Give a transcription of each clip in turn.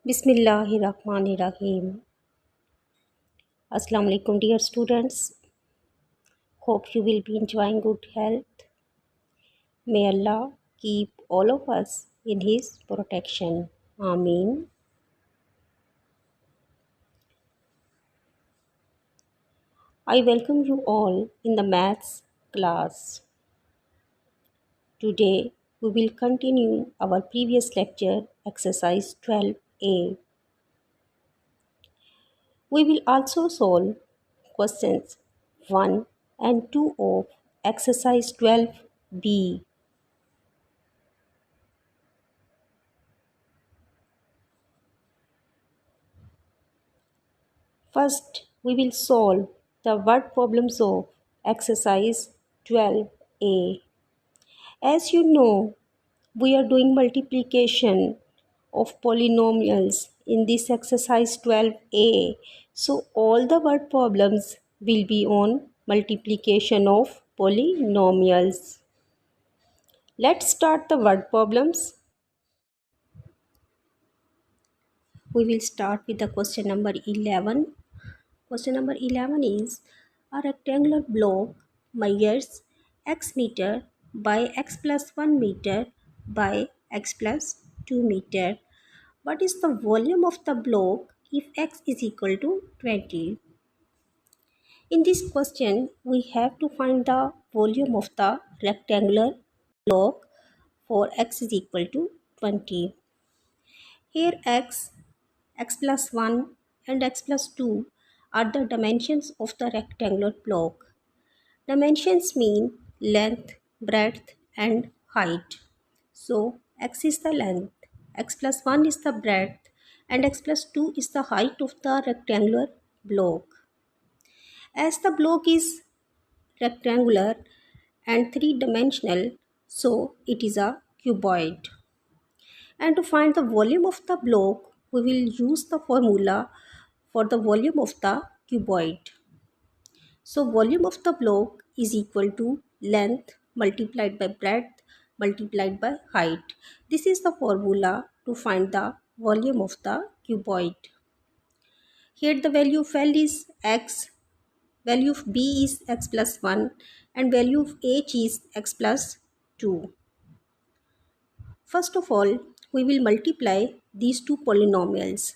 Bismillahirrahmanirrahim. Assalamu alaikum, dear students. Hope you will be enjoying good health. May Allah keep all of us in His protection. Ameen. I welcome you all in the maths class. Today we will continue our previous lecture, exercise 12a. We will also solve questions 1 and 2 of exercise 12b. First, we will solve the word problems of exercise 12a. As you know, we are doing multiplication of polynomials in this exercise 12a. So, all the word problems will be on multiplication of polynomials. Let's start the word problems. We will start with the question number 11. Question number 11 is a rectangular block measures x meter by x plus 1 meter by x plus 2 meter. What is the volume of the block if x is equal to 20? In this question, we have to find the volume of the rectangular block for x is equal to 20. Here x plus 1 and x plus 2 are the dimensions of the rectangular block. Dimensions mean length, breadth and height. So x is the length, x plus 1 is the breadth and x plus 2 is the height of the rectangular block. As the block is rectangular and three-dimensional, so it is a cuboid. And to find the volume of the block, we will use the formula for the volume of the cuboid. So volume of the block is equal to length multiplied by breadth multiplied by height. This is the formula to find the volume of the cuboid. Here the value of L is x, value of B is x plus 1 and value of H is x plus 2. First of all, we will multiply these two polynomials.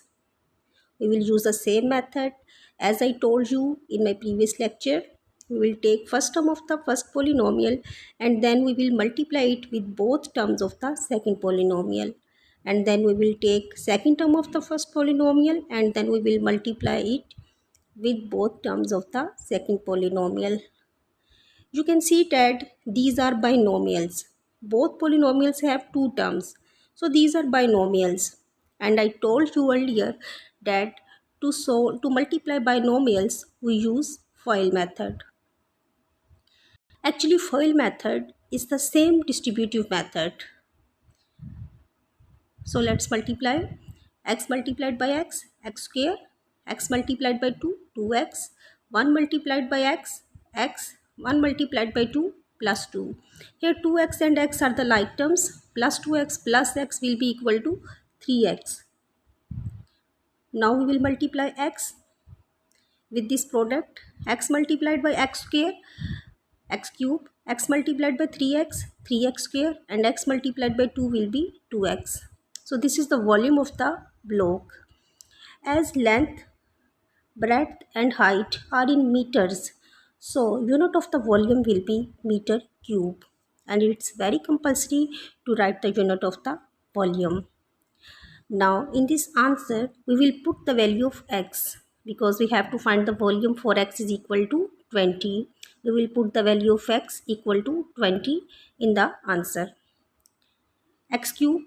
We will use the same method as I told you in my previous lecture. We will take first term of the first polynomial and then we will multiply it with both terms of the second polynomial. And then we will take second term of the first polynomial and then we will multiply it with both terms of the second polynomial. You can see that these are binomials. Both polynomials have two terms. So these are binomials. And I told you earlier that to multiply binomials, we use FOIL method. Actually, FOIL method is the same distributive method. So let's multiply x multiplied by x square, x multiplied by 2, 2x, 1 multiplied by x, 1 multiplied by 2 plus 2. Here 2x and x are the like terms, plus 2x plus x will be equal to 3x. Now we will multiply x with this product, x multiplied by x square, x cube, x multiplied by 3x, 3x square and x multiplied by 2 will be 2x. So this is the volume of the block. As length, breadth and height are in meters, so unit of the volume will be meter cube and it's very compulsory to write the unit of the volume. Now in this answer we will put the value of x because we have to find the volume for x is equal to 20. We will put the value of x equal to 20 in the answer. X cube,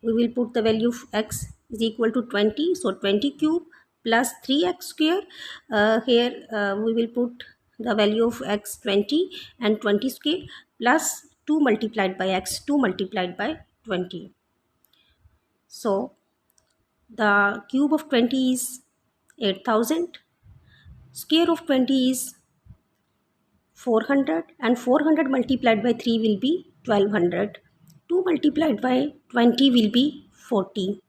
we will put the value of x is equal to 20. So 20 cube plus 3x square. Here we will put the value of x 20 and 20 square plus 2 multiplied by x, 2 multiplied by 20. So the cube of 20 is 8000. Square of 20 is 400 and 400 multiplied by 3 will be 1200. 2 multiplied by 20 will be 40.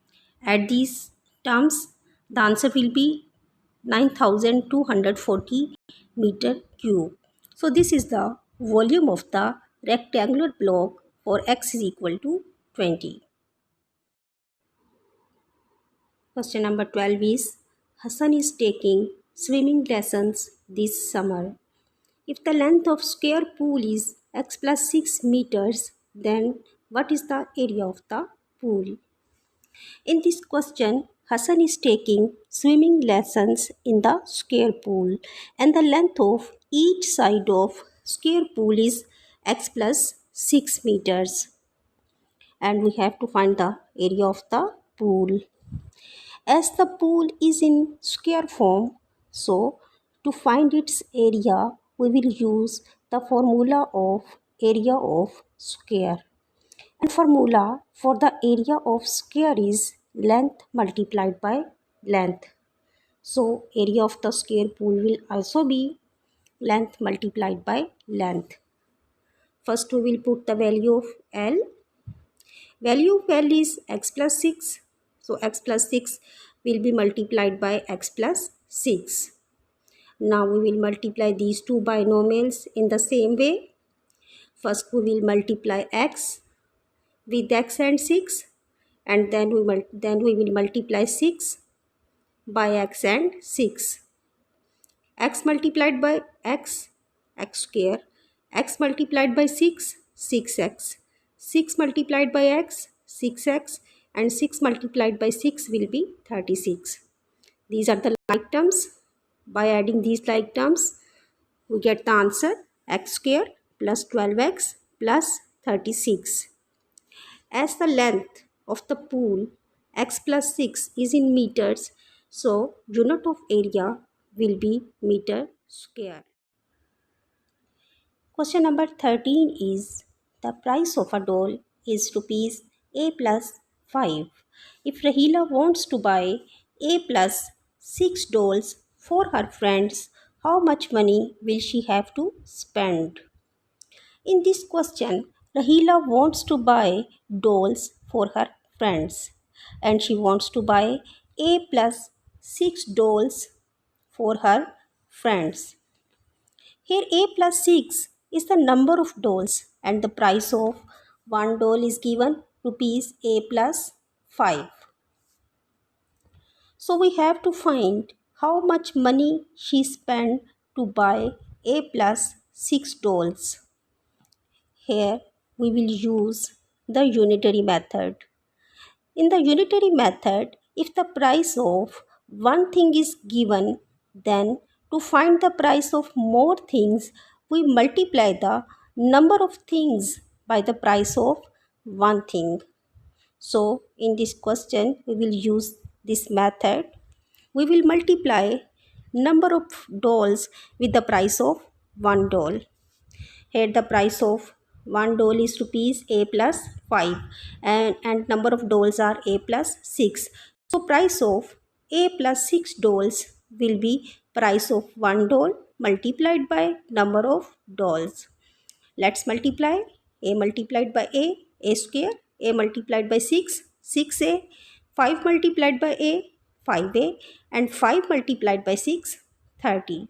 Add these terms, the answer will be 9240 meter cube. So this is the volume of the rectangular block for x is equal to 20. Question number 12 is Hassan is taking swimming lessons this summer. If the length of square pool is x plus 6 meters, then what is the area of the pool? In this question, Hassan is taking swimming lessons in the square pool and the length of each side of square pool is x plus 6 meters and we have to find the area of the pool. As the pool is in square form, so to find its area, we will use the formula of area of square. And formula for the area of square is length multiplied by length. So area of the square pool will also be length multiplied by length. First we will put the value of L. Value of L is x plus 6. So x plus 6 will be multiplied by x plus 6. Now we will multiply these two binomials in the same way. First we will multiply x with x and 6 and then we will multiply 6 by x and 6. X multiplied by x square. X multiplied by 6, 6x. 6 multiplied by x, 6x. And 6 multiplied by 6 will be 36. These are the like terms. By adding these like terms, we get the answer x square plus 12x plus 36. As the length of the pool x plus 6 is in meters, so unit of area will be meter square. Question number 13 is the price of a doll is rupees a plus 5. If Rahila wants to buy a plus 6 dolls for her friends, how much money will she have to spend? In this question, Rahila wants to buy dolls for her friends and she wants to buy a plus 6 dolls for her friends. Here a plus 6 is the number of dolls and the price of one doll is given rupees a plus 5. So we have to find how much money she spent to buy a plus 6 dolls. Here we will use the unitary method. In the unitary method, if the price of one thing is given, then to find the price of more things, we multiply the number of things by the price of one thing. So in this question, we will use this method. We will multiply number of dolls with the price of one doll. Here the price of one doll is rupees a plus 5 and number of dolls are a plus 6. So price of a plus 6 dolls will be price of one doll multiplied by number of dolls. Let's multiply a multiplied by a square, a multiplied by 6, 6a, 5 multiplied by a, 5a and 5 multiplied by 6, 30.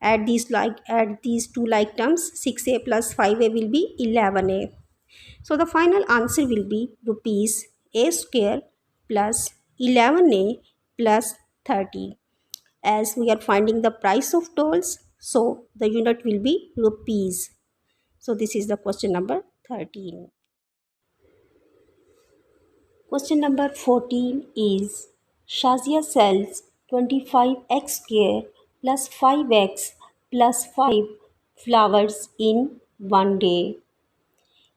Add these two like terms, 6a plus 5a will be 11a. So the final answer will be rupees a square plus 11a plus 30. As we are finding the price of dolls, so the unit will be rupees. So this is the question number 13. Question number 14 is Shazia sells 25x square plus 5x plus 5 flowers in one day.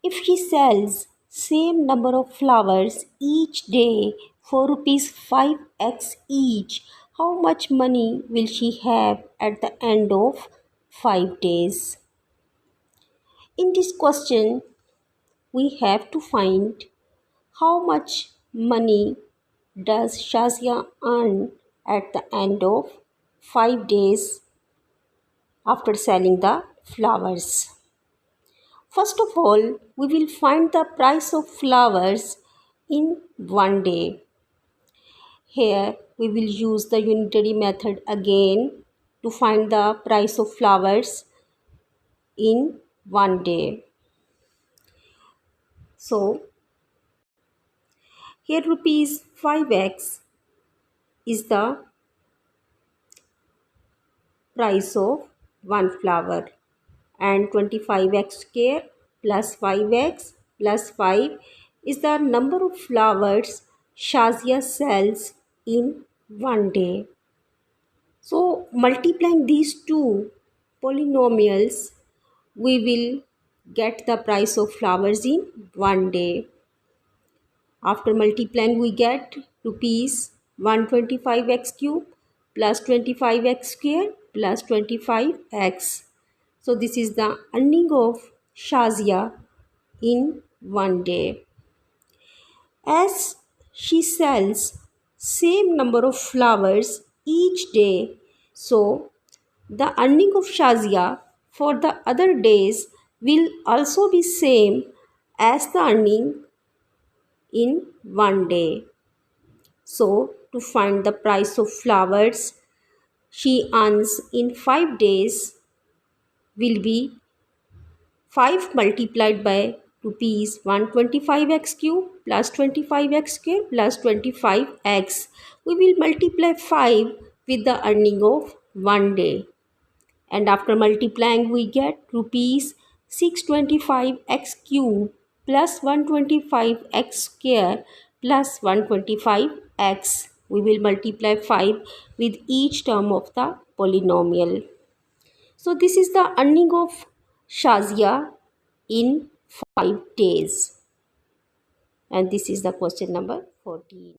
If she sells same number of flowers each day for rupees 5x each, how much money will she have at the end of 5 days? In this question, we have to find how much money does Shazia earn at the end of 5 days after selling the flowers? First of all, we will find the price of flowers in one day. Here we will use the unitary method again to find the price of flowers in one day. So here rupees 5x is the price of one flower, and 25x square plus 5x plus 5 is the number of flowers Shazia sells in one day. So multiplying these two polynomials, we will get the price of flowers in one day. After multiplying, we get rupees 125x cube plus 25x square plus 25x. So this is the earning of Shazia in one day. As she sells same number of flowers each day, so the earning of Shazia for the other days will also be same as the earning in one day. So to find the price of flowers she earns in 5 days will be 5 multiplied by rupees 125x cube plus 25x square plus 25x. We will multiply 5 with the earning of one day, and after multiplying we get rupees 625x cube plus 125x square plus 125x. We will multiply 5 with each term of the polynomial. So this is the earning of Shazia in 5 days. And this is the question number 14.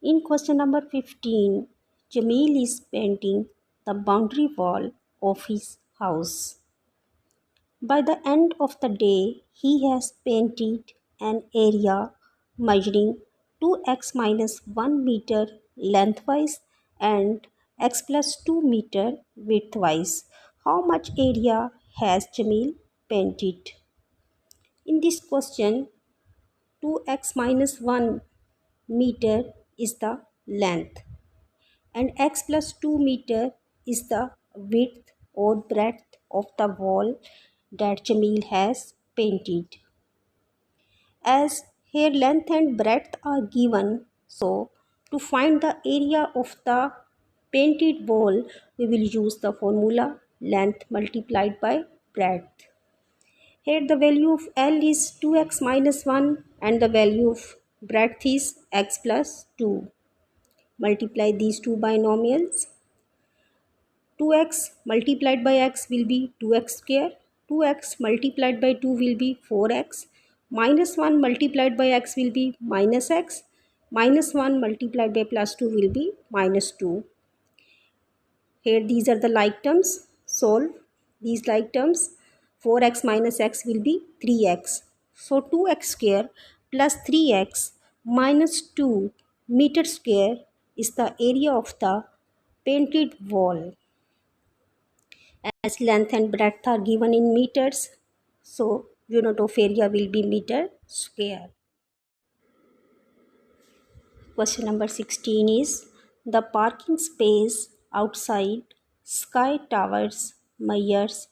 In question number 15, Jamil is painting the boundary wall of his house. By the end of the day, he has painted an area measuring 2x minus 1 meter lengthwise and x plus 2 meter widthwise. How much area has Jamil painted? In this question, 2x minus 1 meter is the length and x plus 2 meter is the width or breadth of the wall that Jamil has painted. As here length and breadth are given, so to find the area of the painted wall, we will use the formula length multiplied by breadth. Here the value of L is 2x minus 1 and the value of breadth is x plus 2. Multiply these two binomials. 2x multiplied by x will be 2x square. 2x multiplied by 2 will be 4x. Minus 1 multiplied by x will be minus x. Minus 1 multiplied by plus 2 will be minus 2. Here these are the like terms. Solve these like terms. 4x minus x will be 3x. So 2x square plus 3x minus 2 meter square is the area of the painted wall. As length and breadth are given in meters, so unit of area will be meter square. Question number 16 is the parking space outside Sky Towers measures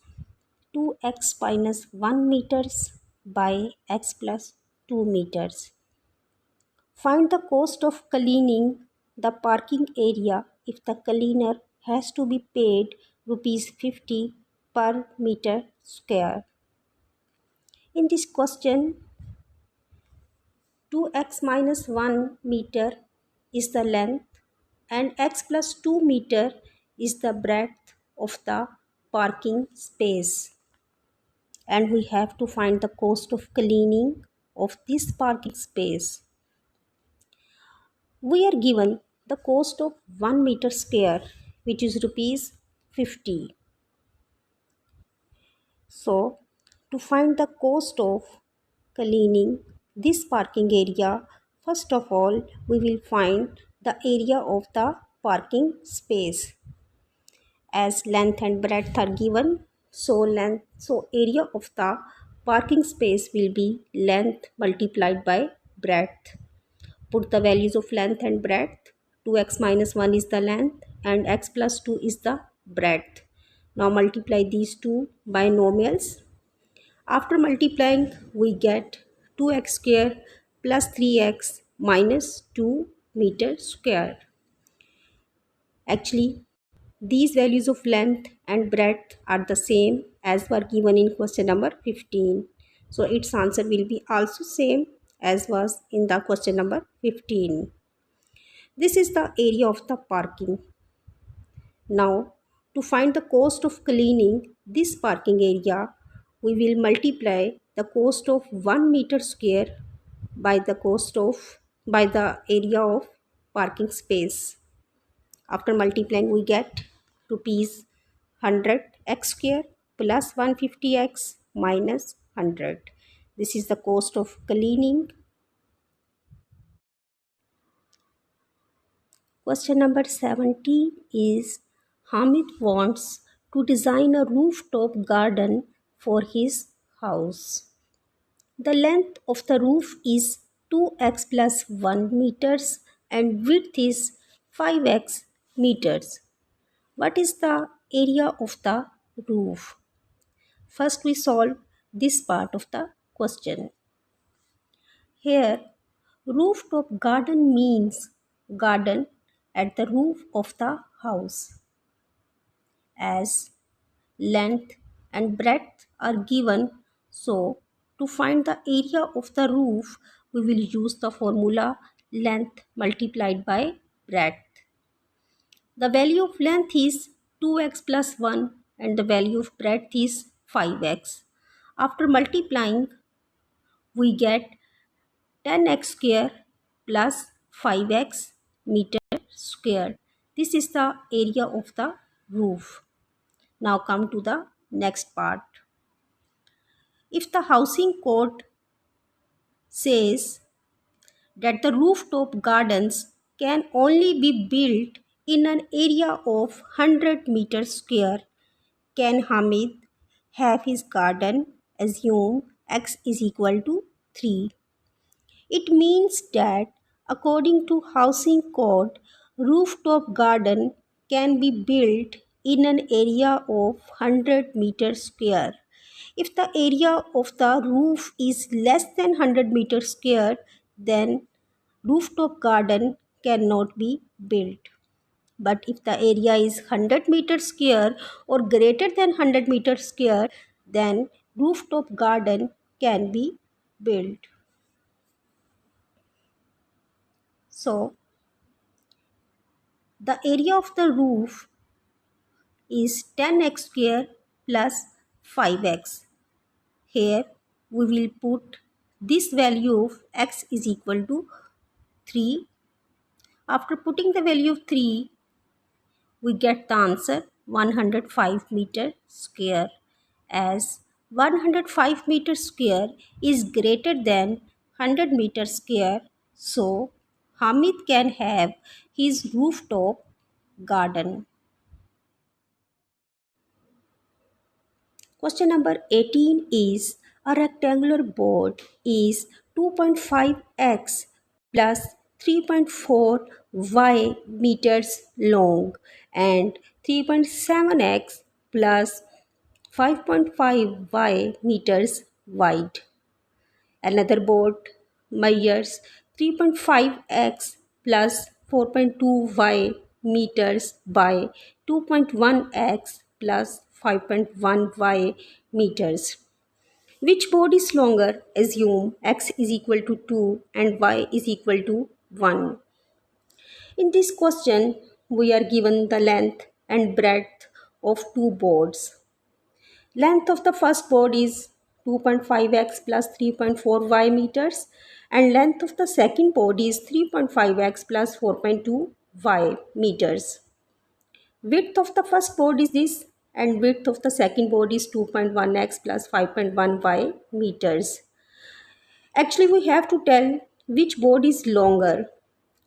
2x minus 1 meters by x plus 2 meters. Find the cost of cleaning the parking area if the cleaner has to be paid rupees 50 per meter square. In this question, 2x minus 1 meter is the length and x plus 2 meter is the breadth of the parking space. And we have to find the cost of cleaning of this parking space. We are given the cost of 1 meter square, which is rupees 50. So, to find the cost of cleaning this parking area, first of all, we will find the area of the parking space. As length and breadth are given, so area of the parking space will be length multiplied by breadth. put the values of length and breadth. 2x minus 1 is the length and x plus 2 is the breadth. Now multiply these two binomials. After multiplying, we get 2x square plus 3x minus 2 meter square. Actually, these values of length and breadth are the same as were given in question number 15. So its answer will be also same as was in the question number 15. This is the area of the parking. Now, to find the cost of cleaning this parking area, we will multiply the cost of 1 meter square by the area of parking space. After multiplying, we get rupees 100 x square plus 150x minus 100. This is the cost of cleaning. Question number 70 is Hamid wants to design a rooftop garden for his house. The length of the roof is 2x plus 1 meters and width is 5x meters. What is the area of the roof? First we solve this part of the question. Here, rooftop garden means garden at the roof of the house. As length and breadth are given, so to find the area of the roof, we will use the formula length multiplied by breadth. The value of length is 2x plus 1 and the value of breadth is 5x. After multiplying, we get 10x square plus 5x meter square. This is the area of the roof. Now come to the next part. If the housing code says that the rooftop gardens can only be built in an area of 100 meters square, can Hamid have his garden? Assume x is equal to 3. It means that according to housing code, rooftop garden can be built in an area of 100 meters square. If the area of the roof is less than 100 meters square, then rooftop garden cannot be built. But if the area is 100 meters square or greater than 100 meters square, then rooftop garden can be built. So, the area of the roof is 10x square plus 5x. Here we will put this value of x is equal to 3. After putting the value of 3, we get the answer 105 meter square, as 105 meter square is greater than 100 meter square. So, Hamid can have his rooftop garden. Question number 18 is a rectangular board is 2.5x plus 3.4y meters long and 3.7x plus 5.5y meters wide. Another board measures 3.5x plus 4.2y meters by 2.1x plus 5.1y meters. Which board is longer? Assume x is equal to 2 and y is equal to 1. In this question, we are given the length and breadth of two boards. Length of the first board is 2.5x plus 3.4y meters and length of the second board is 3.5x plus 4.2y meters. Width of the first board is this and width of the second board is 2.1x plus 5.1y meters. Actually, we have to tell which board is longer.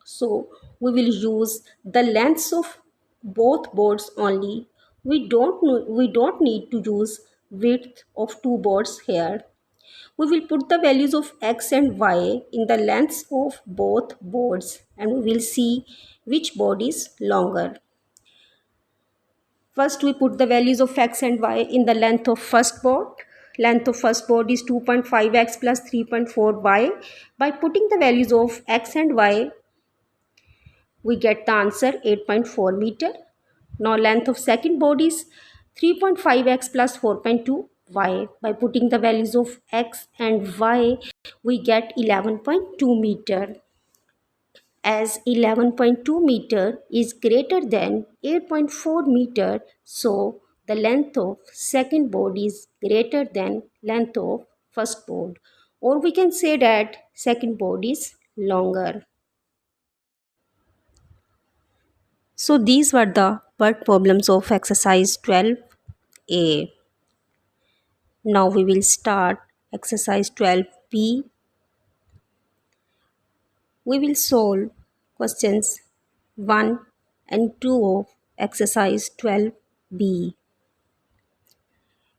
So, we will use the lengths of both boards only. We don't need to use width of two boards here. We will put the values of x and y in the lengths of both boards and we will see which board is longer. First, we put the values of x and y in the length of first board. Length of first board is 2.5x plus 3.4y. By putting the values of x and y, we get the answer 8.4 meter. Now length of second board is 3.5x plus 4.2y. By putting the values of x and y, we get 11.2 meter. As 11.2 meter is greater than 8.4 meter, so the length of second board is greater than length of first board, or we can say that second board is longer. So these were the word problems of exercise 12a. Now we will start exercise 12b. We will solve questions 1 and 2 of exercise 12b.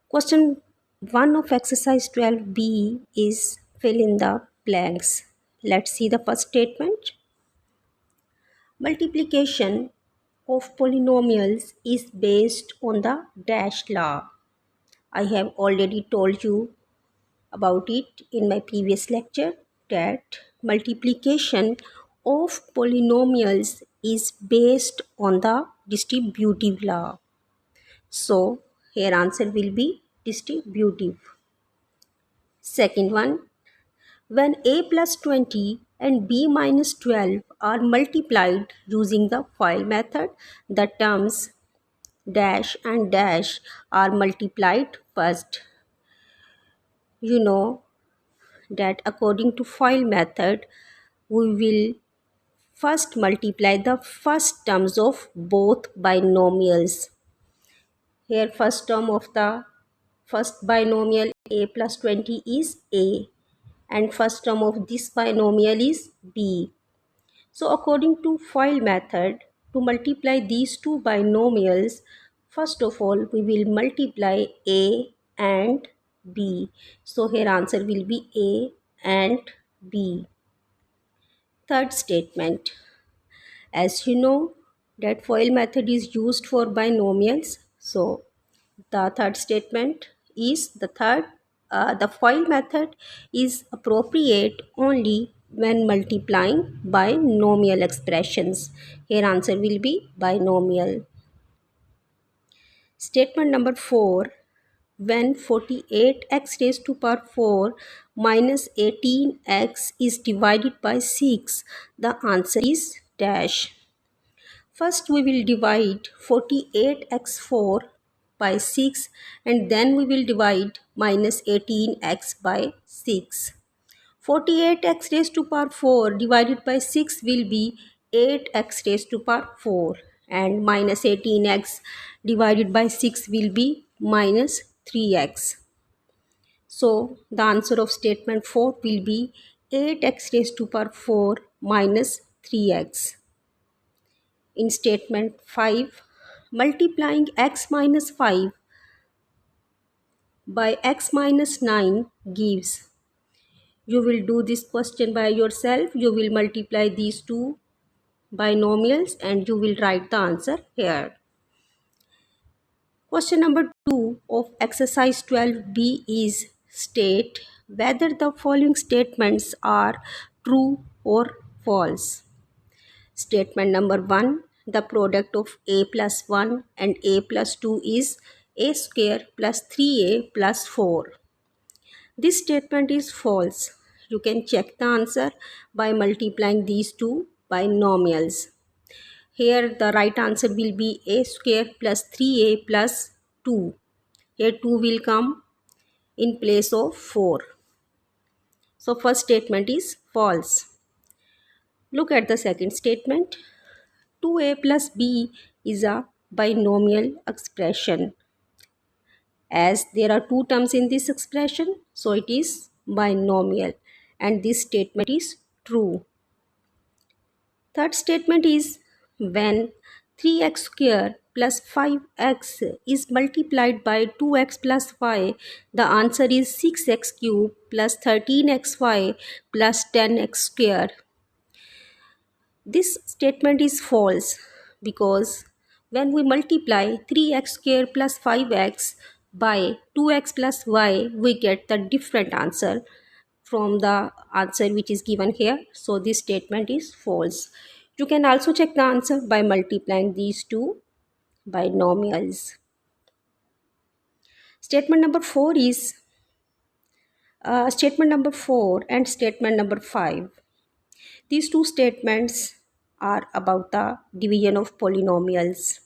Question 1 of exercise 12b is fill in the blanks. Let's see the first statement. Multiplication of polynomials is based on the dash law. I have already told you about it in my previous lecture that multiplication of polynomials is based on the distributive law. So here answer will be distributive. Second one, when a plus 20 and b minus 12 are multiplied using the FOIL method, the terms dash and dash are multiplied first. You know that according to FOIL method, we will first multiply the first terms of both binomials. Here first term of the first binomial a plus 20 is a and first term of this binomial is b. So according to FOIL method, to multiply these two binomials, first of all we will multiply a and b. So here answer will be a and b. Third statement. As you know that FOIL method is used for binomials. So the third statement is the FOIL method is appropriate only when multiplying binomial expressions. Here answer will be binomial. Statement number 4. When 48x raised to power 4 minus 18x is divided by 6, the answer is dash. First we will divide 48x4 by 6 and then we will divide minus 18x by 6. 48x raised to power 4 divided by 6 will be 8x raised to power 4 and minus 18x divided by 6 will be minus 3x. So the answer of statement 4 will be 8x raised to power 4 minus 3x. In statement 5, multiplying x minus 5 by x minus 9 gives. You will do this question by yourself. You will multiply these two binomials and you will write the answer here. Question number 2 of exercise 12b is state whether the following statements are true or false. Statement number 1, the product of a plus 1 and a plus 2 is a square plus 3a plus 4. This statement is false. You can check the answer by multiplying these two binomials. Here the right answer will be a square plus 3a plus 2. Here 2 will come in place of 4. So first statement is false. Look at the second statement. 2a plus b is a binomial expression. As there are two terms in this expression, so it is binomial and this statement is true. Third statement is when 3x square plus 5x is multiplied by 2x plus y, the answer is 6x cube plus 13xy plus 10x square. This statement is false because when we multiply 3x square plus 5x by 2x plus y, we get the different answer from the answer which is given here. So this statement is false. You can also check the answer by multiplying these two binomials. Statement number 4 is statement number 4 and statement number 5. These two statements are about the division of polynomials.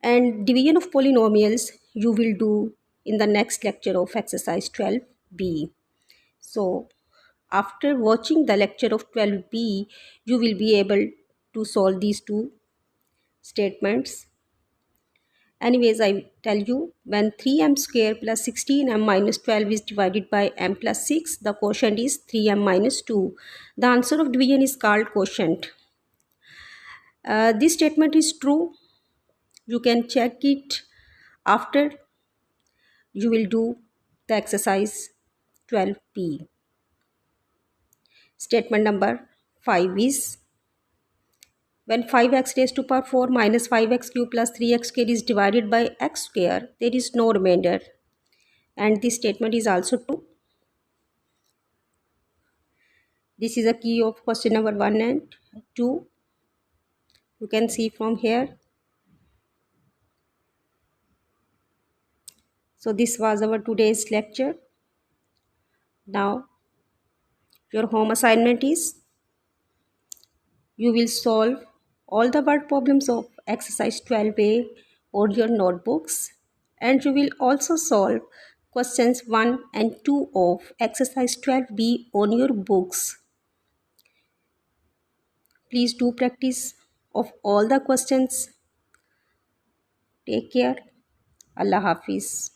And division of polynomials you will do in the next lecture of exercise 12b. So after watching the lecture of 12b, you will be able to solve these two statements. Anyways, I tell you, when 3m square plus 16m minus 12 is divided by m plus 6, the quotient is 3m minus 2. The answer of division is called quotient. This statement is true. You can check it after you will do the exercise 12p. Statement number 5 is when 5x raised to power 4 minus 5x cube plus 3x square is divided by x square, there is no remainder. And this statement is also true. This is a key of question number 1 and 2. You can see from here. So this was our today's lecture. Now your home assignment is you will solve all the word problems of exercise 12a on your notebooks, and you will also solve questions 1 and 2 of exercise 12b on your books. Please do practice of all the questions. Take care. Allah Hafiz.